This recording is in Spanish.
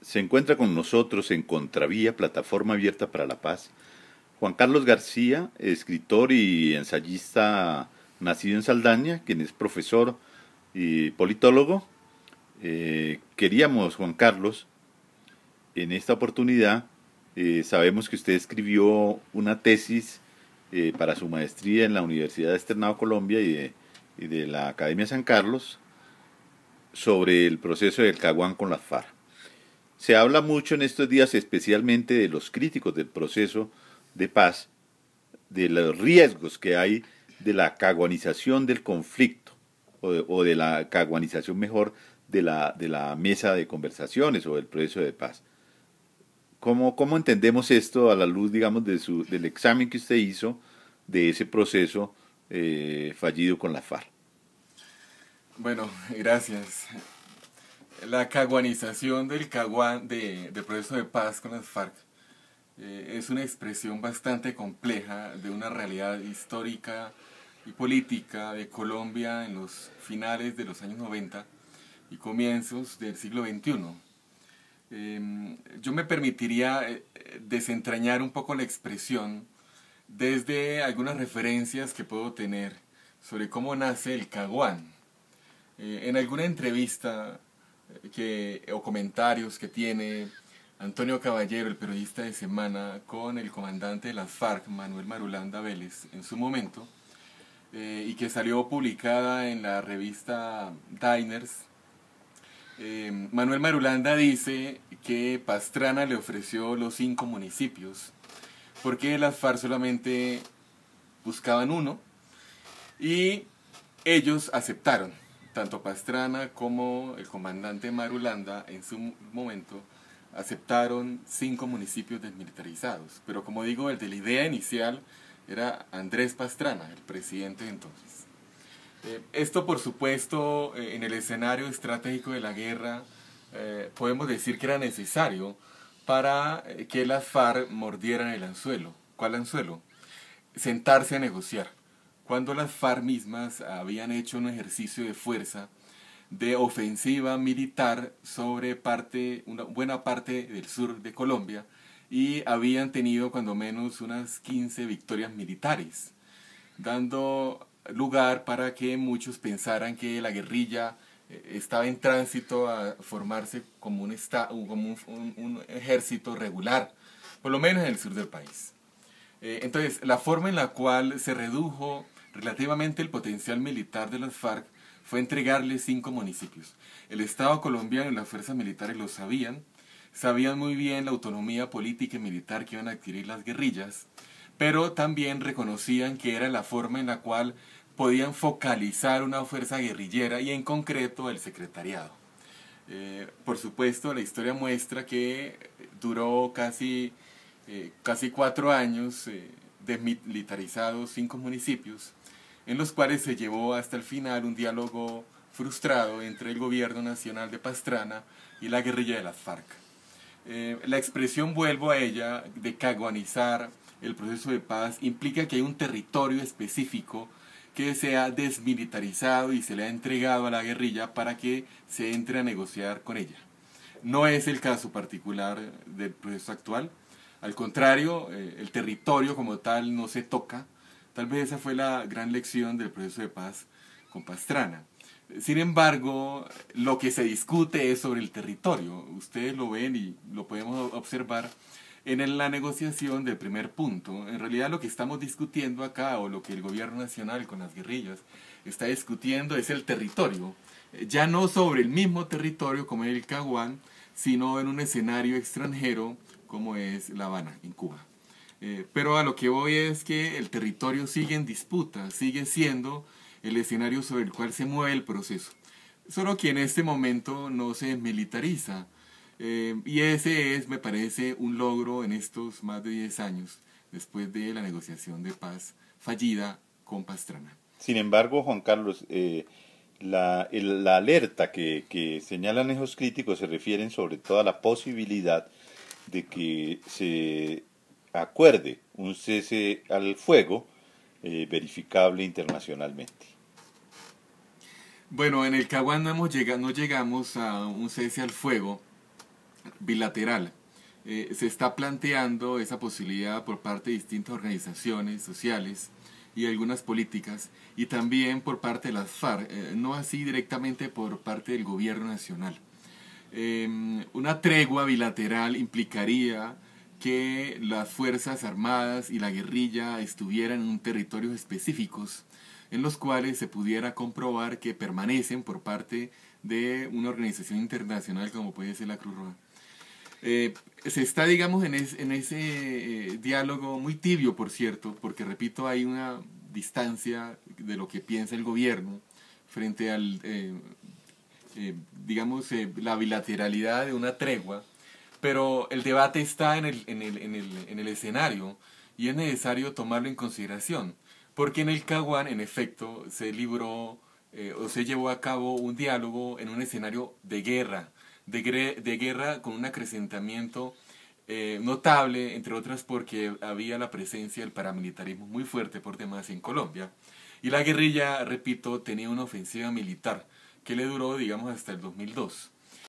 Se encuentra con nosotros en Contravía, Plataforma Abierta para la Paz, Juan Carlos García, escritor y ensayista nacido en Saldaña, quien es profesor y politólogo. Queríamos, Juan Carlos, en esta oportunidad, sabemos que usted escribió una tesis para su maestría en la Universidad de Externado Colombia y de la Academia San Carlos sobre el proceso del Caguán con las FARC. Se habla mucho en estos días, especialmente de los críticos del proceso de paz, de los riesgos que hay de la caguanización del conflicto, o de la caguanización mejor de la mesa de conversaciones o del proceso de paz. ¿Cómo entendemos esto a la luz, digamos, del examen que usted hizo de ese proceso fallido con la FARC? Bueno, gracias. La caguanización del caguán del proceso de paz con las FARC es una expresión bastante compleja de una realidad histórica y política de Colombia en los finales de los años 90 y comienzos del siglo XXI. Yo me permitiría desentrañar un poco la expresión desde algunas referencias que puedo tener sobre cómo nace el caguán. En alguna entrevista o comentarios que tiene Antonio Caballero, el periodista de Semana, con el comandante de las FARC, Manuel Marulanda Vélez, en su momento, y que salió publicada en la revista Diners. Manuel Marulanda dice que Pastrana le ofreció los 5 municipios porque las FARC solamente buscaban uno y ellos aceptaron. Tanto Pastrana como el comandante Marulanda en su momento aceptaron 5 municipios desmilitarizados. Pero como digo, el de la idea inicial era Andrés Pastrana, el presidente de entonces. Esto, por supuesto, en el escenario estratégico de la guerra, podemos decir que era necesario para que las FARC mordieran el anzuelo. ¿Cuál anzuelo? Sentarse a negociar. Cuando las FARC mismas habían hecho un ejercicio de fuerza, de ofensiva militar sobre una buena parte del sur de Colombia, y habían tenido cuando menos unas 15 victorias militares, dando lugar para que muchos pensaran que la guerrilla estaba en tránsito a formarse como un ejército regular, por lo menos en el sur del país. Entonces, la forma en la cual se redujo relativamente el potencial militar de las FARC fue entregarle 5 municipios. El Estado colombiano y las fuerzas militares lo sabían muy bien la autonomía política y militar que iban a adquirir las guerrillas, pero también reconocían que era la forma en la cual podían focalizar una fuerza guerrillera y en concreto el secretariado. Por supuesto, la historia muestra que duró casi 4 años desmilitarizados 5 municipios, en los cuales se llevó hasta el final un diálogo frustrado entre el gobierno nacional de Pastrana y la guerrilla de las FARC. La expresión, vuelvo a ella, de caguanizar el proceso de paz implica que hay un territorio específico que se ha desmilitarizado y se le ha entregado a la guerrilla para que se entre a negociar con ella. No es el caso particular del proceso actual. Al contrario, el territorio como tal no se toca. Tal vez esa fue la gran lección del proceso de paz con Pastrana. Sin embargo, lo que se discute es sobre el territorio. Ustedes lo ven y lo podemos observar en la negociación del primer punto. En realidad lo que estamos discutiendo acá, o lo que el gobierno nacional con las guerrillas está discutiendo, es el territorio. Ya no sobre el mismo territorio como el Caguán, sino en un escenario extranjero como es La Habana, en Cuba. Pero a lo que voy es que el territorio sigue en disputa, sigue siendo el escenario sobre el cual se mueve el proceso. Solo que en este momento no se desmilitariza. Y ese es, me parece, un logro en estos más de 10 años, después de la negociación de paz fallida con Pastrana. Sin embargo, Juan Carlos, la alerta que señalan esos críticos se refieren sobre todo a la posibilidad de que se acuerde un cese al fuego verificable internacionalmente. Bueno, en el Caguán no llegamos a un cese al fuego, bilateral. Se está planteando esa posibilidad por parte de distintas organizaciones sociales y algunas políticas, y también por parte de las FARC, no así directamente por parte del gobierno nacional. Una tregua bilateral implicaría que las Fuerzas Armadas y la guerrilla estuvieran en territorios específicos en los cuales se pudiera comprobar que permanecen por parte de una organización internacional como puede ser la Cruz Roja. Se está, digamos, en ese diálogo muy tibio, por cierto, porque, repito, hay una distancia de lo que piensa el gobierno frente al, digamos, la bilateralidad de una tregua, pero el debate está en el escenario y es necesario tomarlo en consideración, porque en el Caguán, en efecto, se libró o se llevó a cabo un diálogo en un escenario de guerra, de guerra con un acrecentamiento notable, entre otras porque había la presencia del paramilitarismo muy fuerte por demás en Colombia, y la guerrilla, repito, tenía una ofensiva militar que le duró, digamos, hasta el 2002.